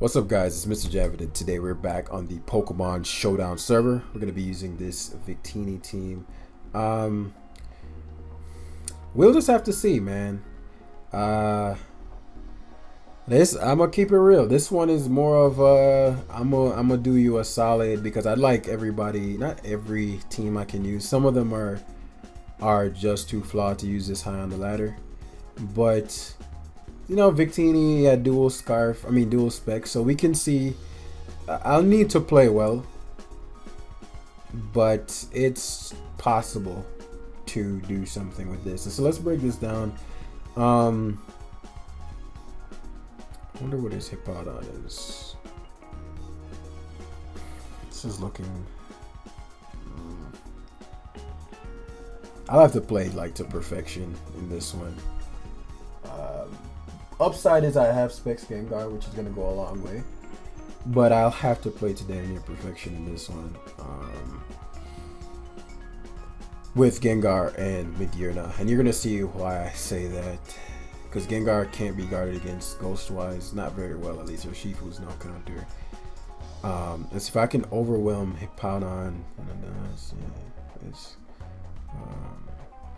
What's up, guys? It's Mr. Javid, and today we're back on the Pokemon Showdown server. We're going to be using this Victini team. Um, we'll just have to see, man. Uh, I'm gonna keep it real. This one is more of I'm gonna do you a solid because I like everybody. Not every team I can use. Some of them are just too flawed to use this high on the ladder, but. You know, Victini had dual spec, so we can see. I'll need to play well, but it's possible to do something with this. So let's break this down. I wonder what his Hippowdon is. This is looking. I'll have to play like to perfection in this one. Upside is I have Specs Gengar, which is going to go a long way. But I'll have to play to damn near perfection in this one. With Gengar and Magearna. And you're going to see why I say that. Because Gengar can't be guarded against Ghost-wise. Not very well, at least. Or Shifu's no counter. And so if I can overwhelm Hippowdon. It's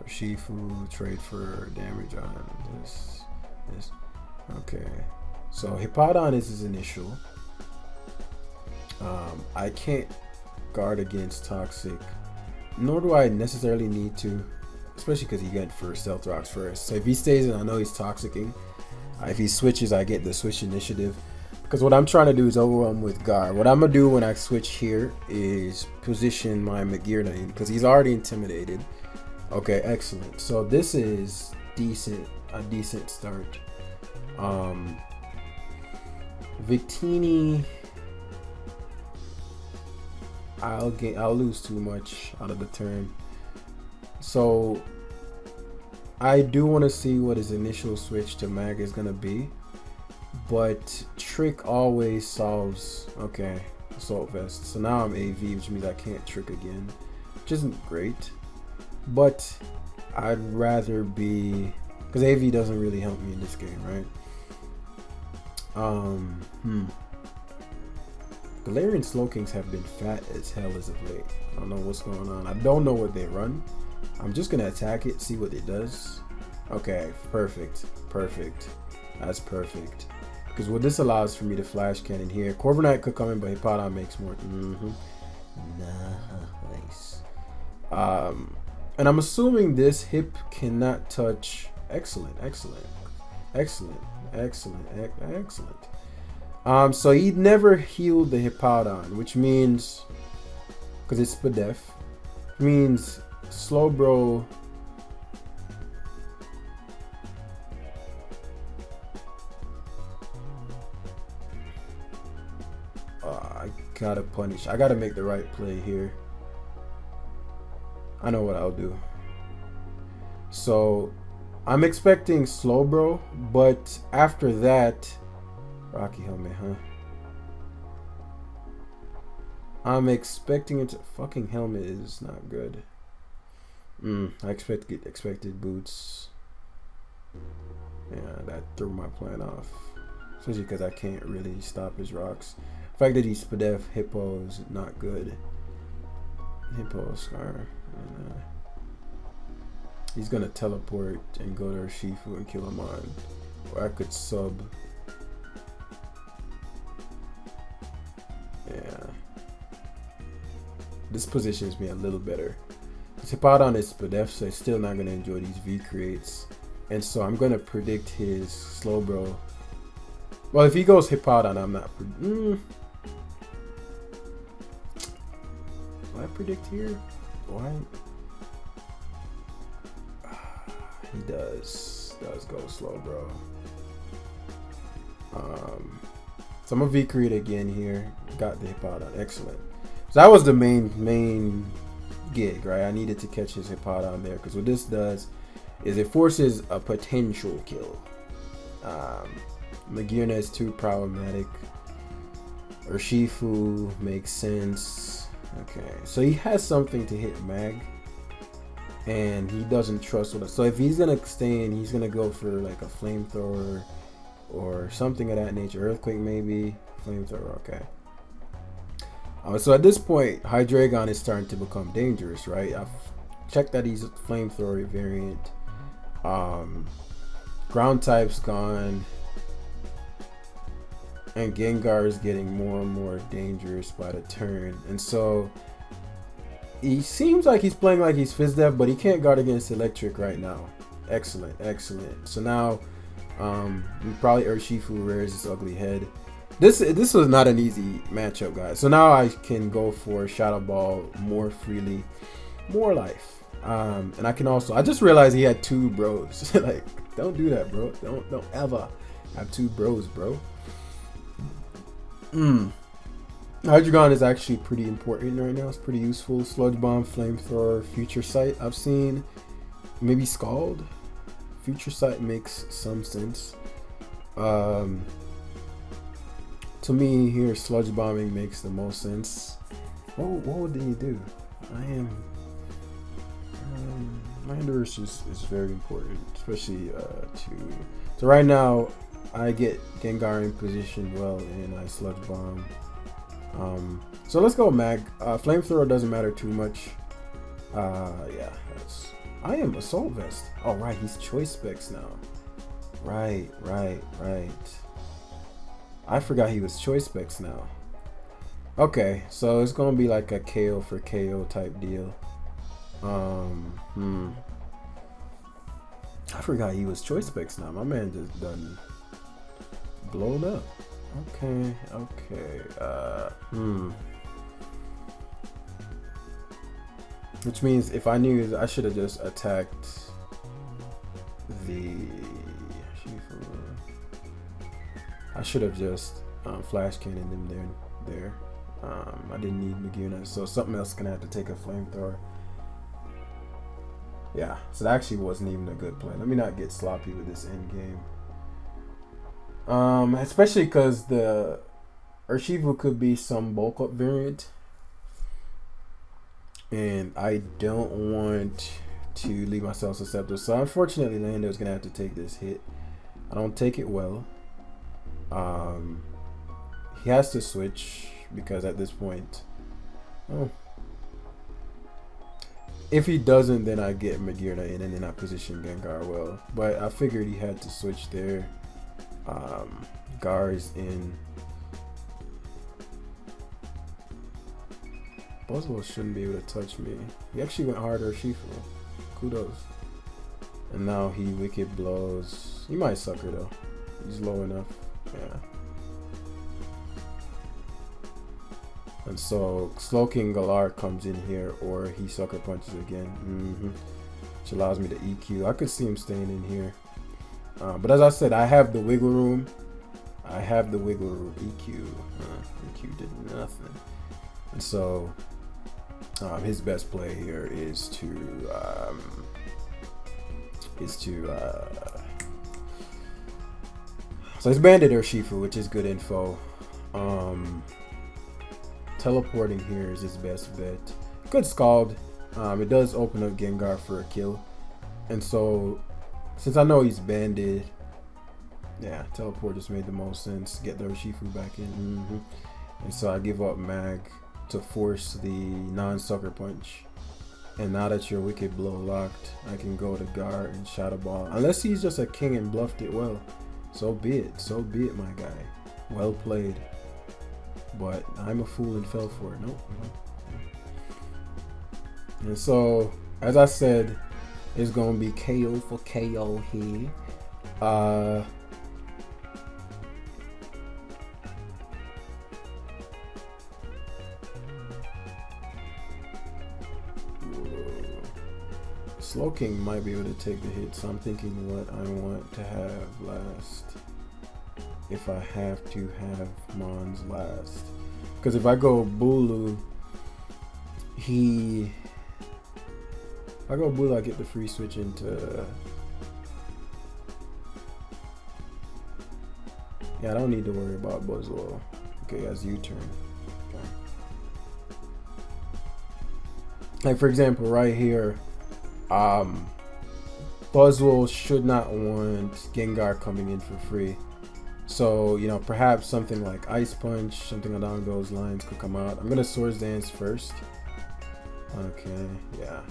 Shifu, trade for damage on this. Okay, so Hippowdon is his initial. I can't guard against Toxic, nor do I necessarily need to, especially because he went for Stealth Rocks first. So if he stays in, I know he's Toxicing. If he switches, I get the switch initiative. Because what I'm trying to do is overwhelm with guard. What I'm going to do when I switch here is position my Magearna in, because he's already intimidated. Okay, excellent. So this is a decent start. Victini, I'll lose too much out of the turn. So I do want to see what his initial switch to Mag is gonna be, but Trick always solves. Okay, Assault Vest. So now I'm AV, which means I can't Trick again, which isn't great, but I'd rather be, because AV doesn't really help me in this game, right? Galarian Slowkings have been fat as hell as of late. I don't know what's going on. I don't know what they run. I'm just gonna attack it, see what it does. Okay, perfect. That's perfect. Because what this allows for me to Flash Cannon here. Corviknight could come in, but Hippowdon makes more. Nice. And I'm assuming this Hip cannot touch. Excellent. So he never healed the Hippowdon, which means, because it's Spadef, means Slowbro. I gotta punish. I gotta make the right play here. I know what I'll do. So I'm expecting Slowbro, but after that, Rocky Helmet, huh? I'm expecting it to. Fucking Helmet is not good. I expected Boots. Yeah, that threw my plan off. Especially because I can't really stop his rocks. The fact that he's Spadef Hippo is not good. Hippo Scar. He's gonna teleport and go to Shifu and kill him on. Or I could sub. Yeah. This positions me a little better. Hippowdon is Spadef, so it's still not gonna enjoy these V creates. And so I'm gonna predict his Slowbro. Well, if he goes Hippowdon, I'm not. Do I predict here? Why? He does go Slowbro. So I'm gonna V-create again here. Got the Hippowdon. Excellent. So that was the main gig, right? I needed to catch his Hippowdon there, because what this does is it forces a potential kill. Magearna is too problematic. Urshifu makes sense. Okay, so he has something to hit Mag, and he doesn't trust with us. So if he's gonna stay in, he's gonna go for like a flamethrower or something of that nature. Earthquake maybe. Flamethrower. Okay. So at this point, Hydreigon is starting to become dangerous, right? I've checked that he's a flamethrower variant. Ground type's gone. And Gengar is getting more and more dangerous by the turn. And so he seems like he's playing like he's Fizdef, but he can't guard against Electric right now. Excellent, excellent. So now probably Urshifu rears his ugly head. This was not an easy matchup, guys. So now I can go for Shadow Ball more freely, more life. And I can also, I just realized he had two bros. Like, don't do that, bro. Don't ever have two bros, bro. Hydreigon is actually pretty important right now. It's pretty useful. Sludge Bomb, Flamethrower, Future Sight. I've seen maybe Scald. Future Sight makes some sense. To me here, Sludge Bombing makes the most sense. What did he do? My Endurance is very important, especially so right now I get Gengar in position well and I Sludge Bomb. So let's go Mag. Flamethrower doesn't matter too much. Yeah, I am Assault Vest. Oh right, he's Choice Specs now. Right. I forgot he was Choice Specs now. Okay, so it's gonna be like a KO for KO type deal. I forgot he was Choice Specs now. My man just done blown up. Okay. Which means if I knew, I should have just attacked the. I should have just Flash Cannon him there. I didn't need Magearna, so something else gonna have to take a Flamethrower. Yeah, so that actually wasn't even a good play. Let me not get sloppy with this end game. Especially because the Urshifu could be some bulk up variant, and I don't want to leave myself susceptible. So unfortunately, Lando is gonna have to take this hit. I don't take it well. He has to switch because at this point, if he doesn't, then I get Magearna in and then I position Gengar well. But I figured he had to switch there. Gar's in. Buzzwole shouldn't be able to touch me. He actually went harder Shifu. Kudos. And now he Wicked Blows. He might sucker though. He's low enough. Yeah. And so Slowking Galar comes in here, or he sucker punches again. Which allows me to EQ. I could see him staying in here. But as I said, I have the wiggle room. EQ. EQ did nothing. And so his best play here is to so it's Bandit Urshifu, which is good info. Teleporting here is his best bet. Good Scald. It does open up Gengar for a kill. And so since I know he's banded, yeah, teleport just made the most sense. Get the Urshifu back in. And so I give up Mag to force the non-sucker punch. And now that you're Wicked Blow locked, I can go to Gar and Shadow Ball. Unless he's just a king and bluffed it well. So be it, my guy. Well played. But I'm a fool and fell for it. Nope. And so, as I said, it's gonna be KO for KO here. Slowking might be able to take the hit, so I'm thinking what I want to have last. If I have to have Mons last. Because if I go Bulu, I get the free switch into. Yeah, I don't need to worry about Buzzwole. Okay, as U-turn. Okay. Like for example, right here, Buzzwole should not want Gengar coming in for free. So, you know, perhaps something like Ice Punch, something along those lines could come out. I'm gonna Swords Dance first. Okay, yeah.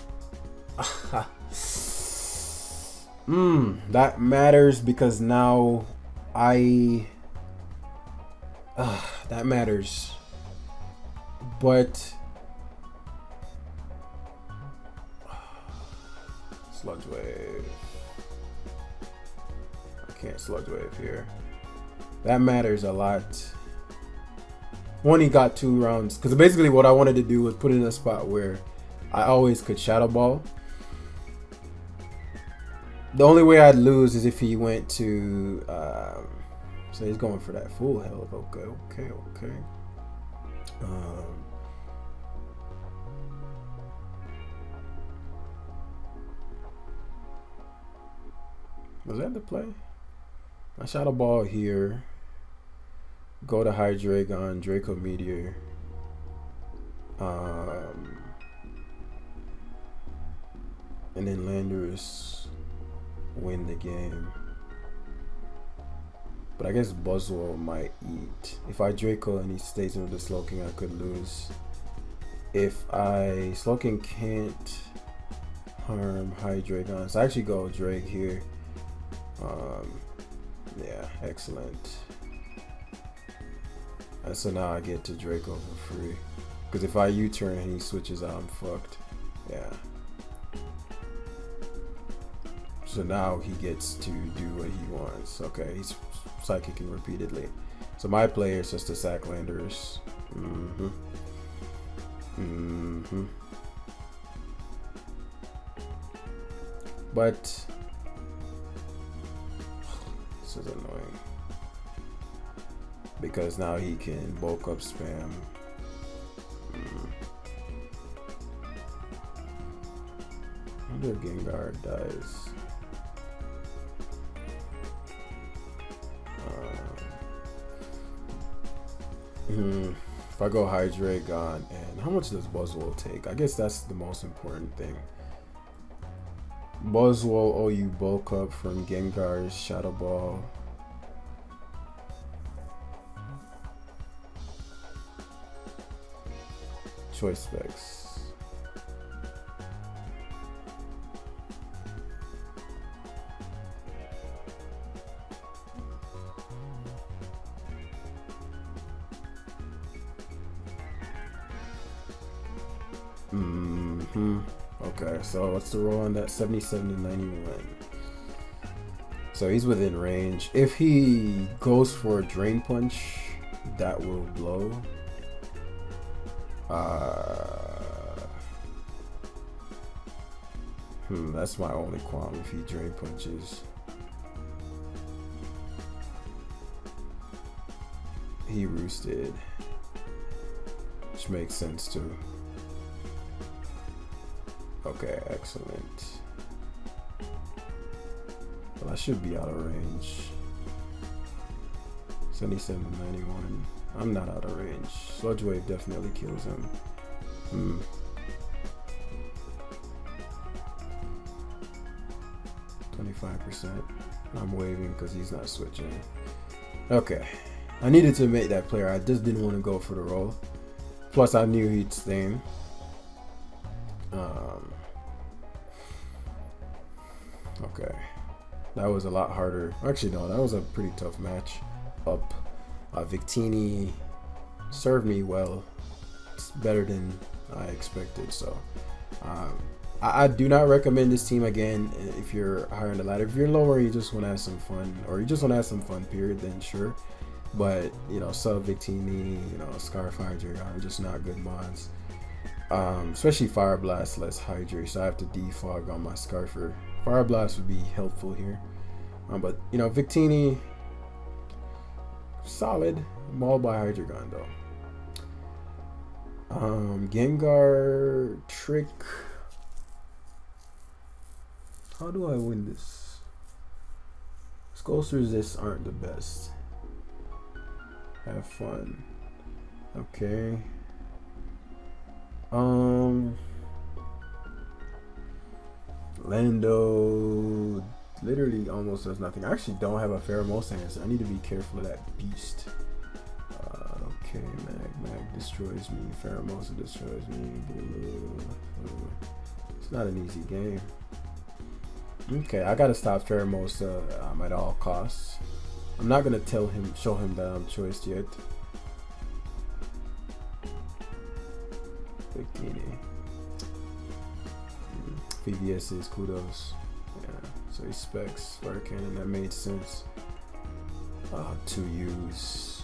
That matters because now I that matters. But Sludge Wave. I can't Sludge Wave here. That matters a lot. One, he got 2 rounds. Because basically what I wanted to do was put it in a spot where I always could Shadow Ball. The only way I'd lose is if he went to... so he's going for that full health. Okay. Was that the play? I Shadow Ball here. Go to Hydreigon, Draco Meteor. And then Landorus win the game. But I guess Buzzwole might eat. If I Draco and he stays into the Slowking, I could lose. If I Slowking can't harm Hydreigon, so I actually go Drake here. Yeah, excellent. And so now I get to Draco for free. Because if I U-turn and he switches out, I'm fucked. Yeah. So now he gets to do what he wants. Okay, he's Psychicking repeatedly. So my play is just to sack Landorus. But this is annoying. Because now he can bulk up spam. I wonder if Gengar dies. If I go Hydreigon, and how much does Buzzwole take? I guess that's the most important thing. Buzzwole, oh, you bulk up from Gengar's Shadow Ball. Choice Specs. Okay, so what's the roll on that? 77 to 91. So he's within range. If he goes for a Drain Punch, that will blow. That's my only qualm if he Drain Punches. He roosted, which makes sense too. Okay, excellent. Well, I should be out of range. 77 to 91. I'm not out of range. Sludge Wave definitely kills him. 25%. I'm waving because he's not switching. Okay. I needed to make that player. I just didn't want to go for the roll. Plus, I knew he'd stain. Okay. That was a lot harder. Actually, no, that was a pretty tough match. Victini served me well. It's better than I expected. So, I do not recommend this team again if you're higher on the ladder. If you're lower, you just want to have some fun, or you just want to have some fun, period, then sure. But, you know, Sub Victini, you know, Scarf Hydrate are just not good mods. Especially Fire Blast less Hydrate, so I have to defog on my Scarfer. Fire Blast would be helpful here. But, you know, Victini, solid. Mauled by Hydreigon, though. Gengar, Trick. How do I win this? Skulls Resist aren't the best. Have fun. Okay. literally almost does nothing. I actually don't have a Pheromosa hand, so I need to be careful of that beast. Okay, Mag destroys me. Pheromosa destroys me. It's not an easy game. Okay, I gotta stop Pheromosa at all costs. I'm not gonna show him that I'm choiced yet. Victini. PVS is kudos. Yeah, so he specs Flare Cannon. That made sense. To use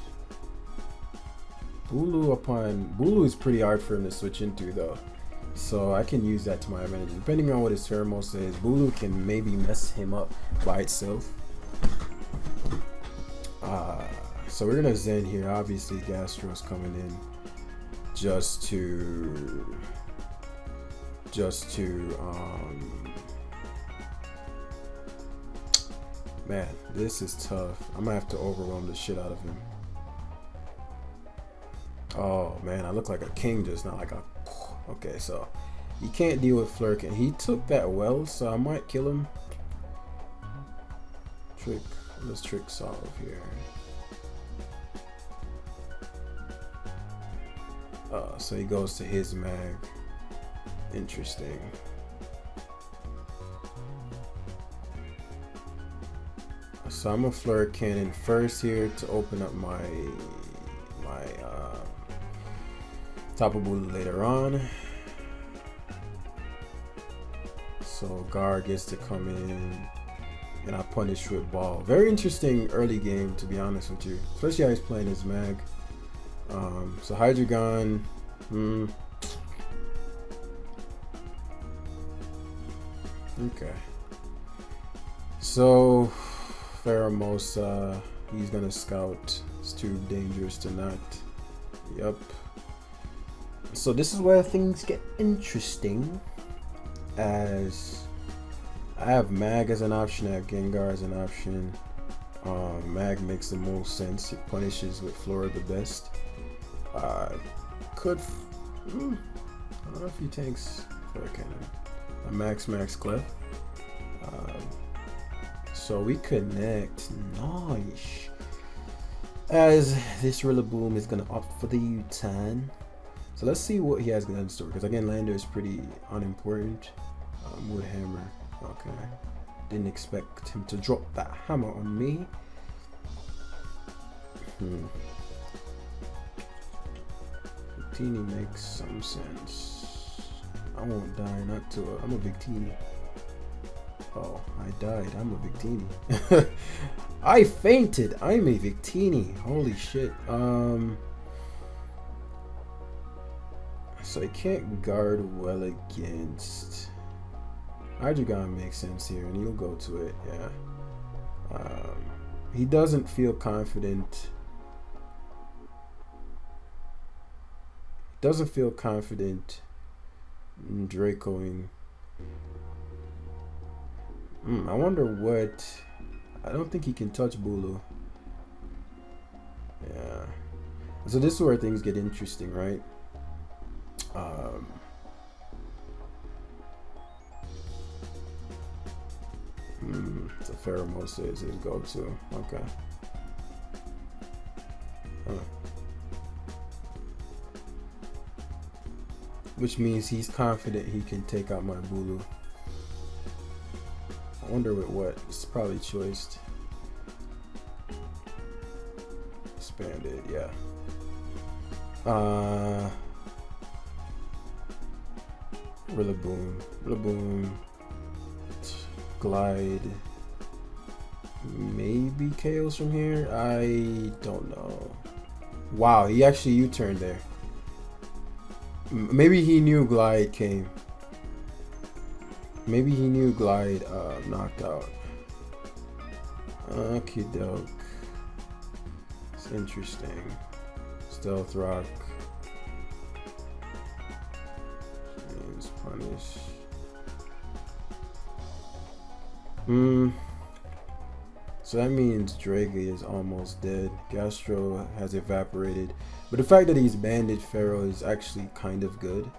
Bulu is pretty hard for him to switch into though, so I can use that to my advantage. Depending on what his Pheromosa is, Bulu can maybe mess him up by itself. So we're gonna Zen here. Obviously, Gastro's coming in just to man, this is tough. I'm gonna have to overwhelm the shit out of him. Oh man, I look like a king just now, like a. Okay, so he can't deal with Flurkin. He took that well, so I might kill him. Let's trick solve here. So he goes to his mag. Interesting. So I'm gonna Flare Cannon first here to open up my Tapu Bulu later on. So Gar gets to come in and I punish with Ball. Very interesting early game, to be honest with you, especially how he's playing his mag. So Hydreigon. Okay. So Pheromosa, he's gonna scout. It's too dangerous to not. Yep. So this is where things get interesting, as I have Mag as an option, I have Gengar as an option. Mag makes the most sense. It punishes with Flora the best. I don't know if he tanks Flare Cannon. A Max Clef. So we connect. Nice. As this Rillaboom is gonna opt for the U-turn. So let's see what he has in store. Because again, Lander is pretty unimportant. Wood Hammer. Okay. Didn't expect him to drop that hammer on me. Victini makes some sense. I won't die, not to I'm a Victini. Oh, I died. I'm a Victini. I fainted. I'm a Victini. Holy shit. So I can't guard well against. Hydreigon makes sense here, and he'll go to it. Yeah. He doesn't feel confident. Doesn't feel confident in Dracoing. I wonder what. I don't think he can touch Bulu. Yeah. So this is where things get interesting, right? So Pheromosa is his go-to. Okay. Which means he's confident he can take out my Bulu. I wonder with what. It's probably choiced. Expanded, yeah. Rillaboom. Glide. Maybe KOs from here? I don't know. Wow, he actually U-turned there. Maybe he knew Glide came. Maybe he knew Glide knocked out. Okie doke. It's interesting. Stealth Rock. James Punish. So that means Draga is almost dead. Gastro has evaporated. But the fact that he's banded Pharaoh is actually kind of good.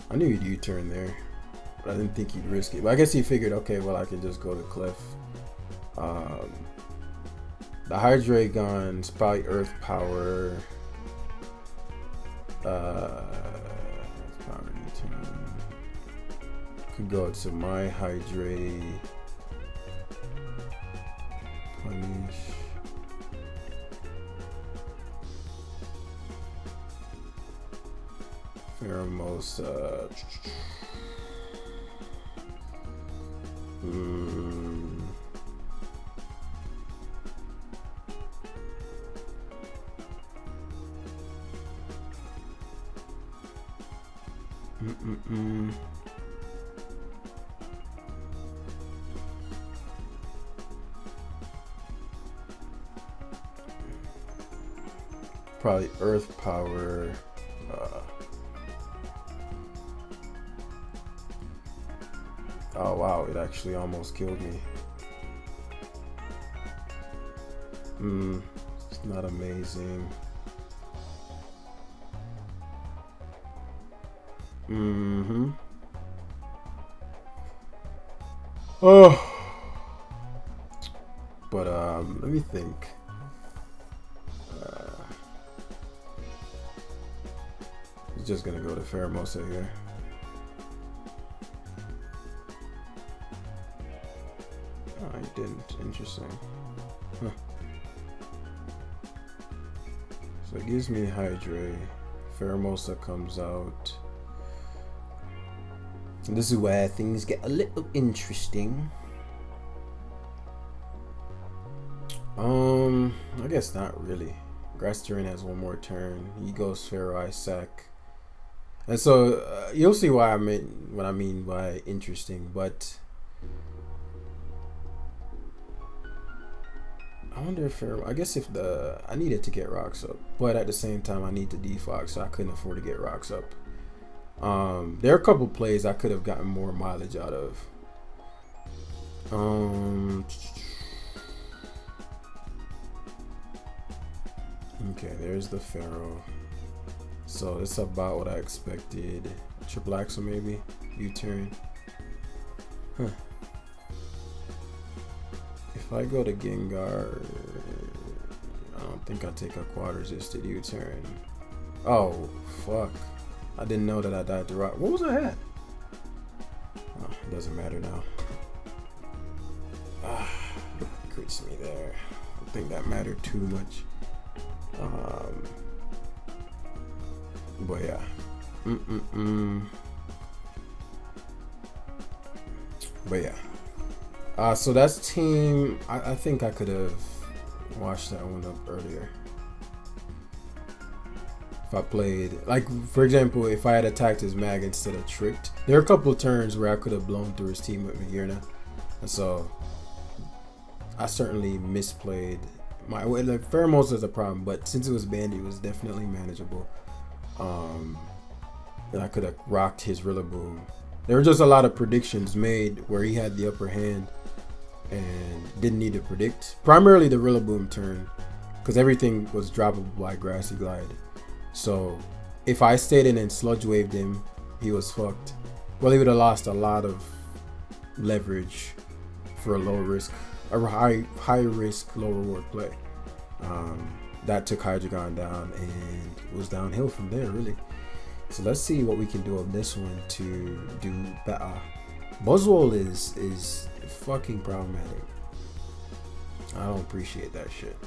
I knew he'd U-turn there, but I didn't think he'd risk it. But I guess he figured, okay, well, I can just go to Cliff. The Hydrate Gun's probably Earth Power. Power U-turn. Could go to my Hydrate. Punish. Pheromosa. Probably Earth Power. Oh wow, it actually almost killed me. It's not amazing. Oh. But let me think. He's just gonna go to Pheromosa here. Oh, he didn't. Interesting. Huh. So it gives me Hydrate. Pheromosa comes out. And this is where things get a little interesting. I guess not really. Grass Terrain has one more turn. He goes Pharaoh Isaac. And so you'll see why what I mean by interesting, but I wonder if I guess if I needed to get rocks up, but at the same time I need to defog, so I couldn't afford to get rocks up. There are a couple plays I could have gotten more mileage out of. Okay, there's the Pharaoh. So it's about what I expected. Triple Axle maybe? U-turn. Huh. If I go to Gengar, I don't think I take a quad resisted U-turn. Oh, fuck. I didn't know that I died to rock. What was I at? Oh, it doesn't matter now. Crits me there. I don't think that mattered too much. But yeah. But yeah. So that's team. I think I could have washed that one up earlier. If I played, like, for example, if I had attacked his mag instead of tricked, there are a couple of turns where I could have blown through his team with Magearna. And so I certainly misplayed my way. Like, Pheromosa is a problem, but since it was Bandy, it was definitely manageable. And I could have rocked his Rillaboom. There were just a lot of predictions made where he had the upper hand and didn't need to predict. Primarily the Rillaboom turn, because everything was droppable by Grassy Glide. So if I stayed in and Sludge Waved him, he was fucked. Well, he would have lost a lot of leverage for a low risk, a high risk, low reward play. That took Hydreigon down and it was downhill from there, really. So let's see what we can do on this one to do better. Buzzwole is fucking problematic. I don't appreciate that shit.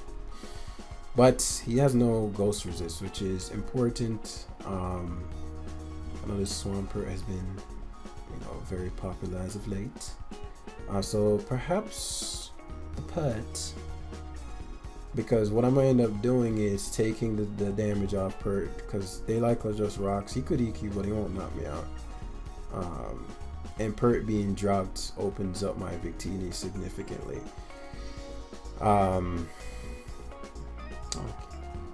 But he has no ghost resist, which is important. I know this Swampert has been, very popular as of late. So perhaps the Pert, because what I'm gonna end up doing is taking the damage off Pert, because they like just rocks. He could EQ, but he won't knock me out. And Pert being dropped opens up my Victini significantly.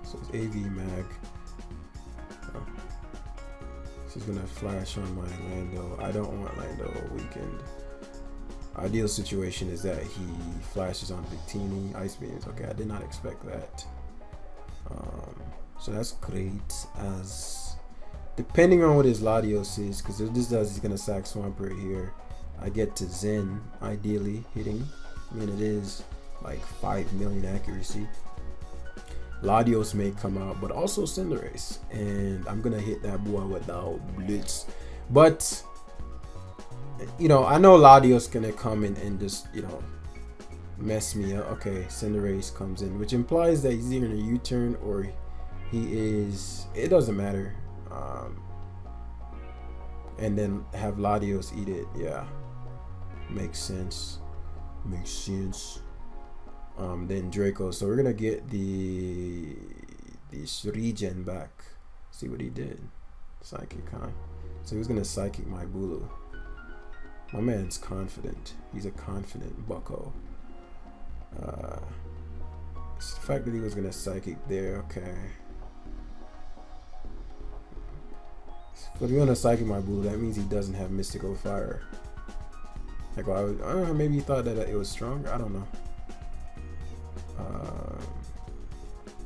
So it's AV Mag. She's gonna flash on my Lando. I don't want Lando weakened. Ideal situation is that he flashes on Victini. Ice Beams. Okay, I did not expect that. So that's great. As depending on what his Latios is, because if this does, he's gonna sack Swamp right here. I get to Zen, ideally hitting. I mean, it is like 5 million accuracy. Latios may come out, but also Cinderace, and I'm gonna hit that boy without Blitz. But you know, I know Latios gonna come in and just, you know, mess me up. Okay, Cinderace comes in, which implies that he's either in a U-turn or he is. It doesn't matter. And then have Latios eat it. Yeah, makes sense. Makes sense. Then Draco. So we're gonna get the regen back. See what he did. Psychic, huh? So he's gonna psychic my Bulu. My man's confident. He's a confident bucko. It's the fact that he was gonna psychic there. Okay. But if you're gonna psychic my Bulu, that means he doesn't have mystical fire. Like, I don't know, maybe he thought that it was stronger. I don't know.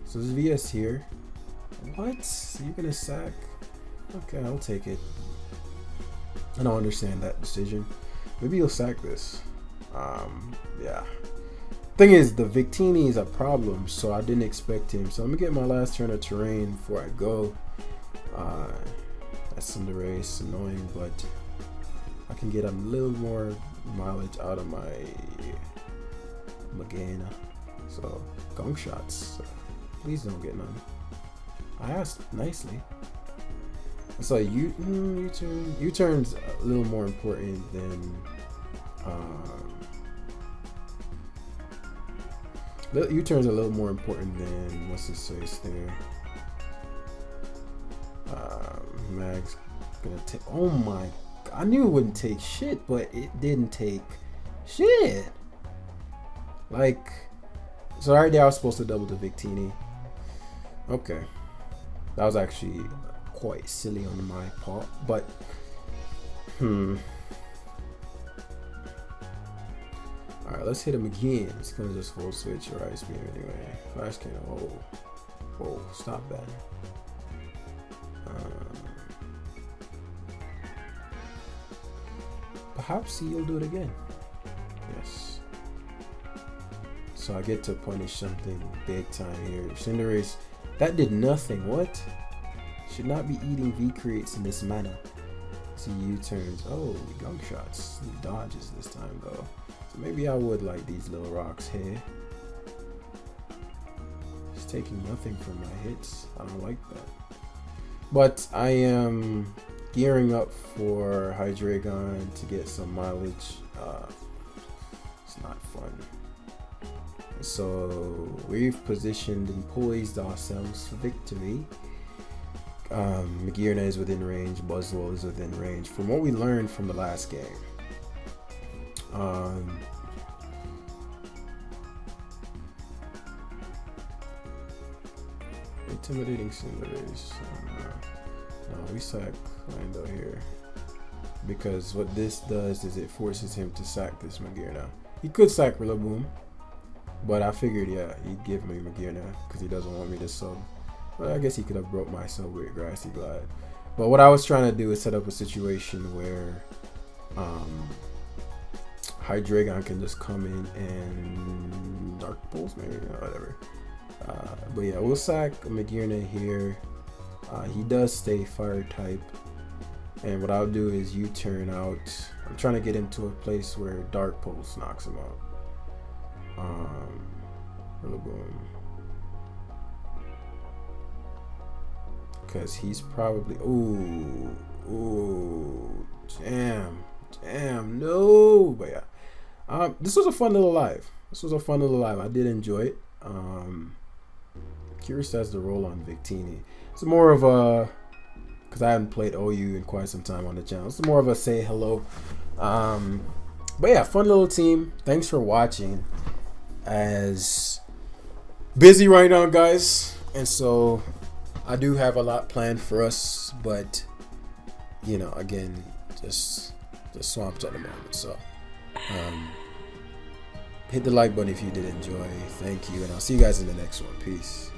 So there's VS here. What? So you're gonna sack? Okay, I'll take it. I don't understand that decision. Maybe he'll sack this. Yeah. Thing is, the Victini is a problem, so I didn't expect him. So I'm gonna get my last turn of terrain before I go. That's Cinderace, annoying, but I can get a little more mileage out of my Magana. So, gong shots. Please don't get none. I asked nicely. So U-turn. U-turn's a little more important than U-turn's a little more important than what's his face there. Mag's gonna take. Oh my! I knew it wouldn't take shit, but it didn't take shit. Like, so right there I was supposed to double the Victini. Okay, that was actually quite silly on my part, but alright, let's hit him again. It's gonna just full switch or ice beam anyway. Flash cannon. Whoa, stop that. Perhaps he'll do it again. Yes. So I get to punish something big time here. Cinderace, that did nothing. What? Should not be eating V-creates in this manner. See U-turns. Oh, gunk shots. He dodges this time though. So maybe I would like these little rocks here. It's taking nothing from my hits. I don't like that. But I am gearing up for Hydreigon to get some mileage. It's not fun. So we've positioned and poised ourselves for victory. Magearna is within range, Buzzwole is within range. From what we learned from the last game, intimidating Cinderace. No, we sack Lando here because what this does is it forces him to sack this Magearna. He could sack Rillaboom, but I figured, yeah, he'd give me Magearna because he doesn't want me to sub. But I guess he could have broke my sub with Grassy Glide. But what I was trying to do is set up a situation where Hydreigon can just come in and Dark Pulse, maybe, whatever. But yeah, we'll sack Magearna here. He does stay fire type, and what I'll do is U-turn out. I'm trying to get him to a place where Dark Pulse knocks him out. Rillaboom. Because he's probably, damn, no. But yeah, this was a fun little live. I did enjoy it. Curious as the roll on Victini. It's more of a, because I haven't played OU in quite some time on the channel. It's more of a say hello. But yeah, fun little team. Thanks for watching. As busy right now, guys, and so I do have a lot planned for us, but you know, again, just swamped at the moment. So hit the like button if you did enjoy. Thank you, and I'll see you guys in the next one. Peace.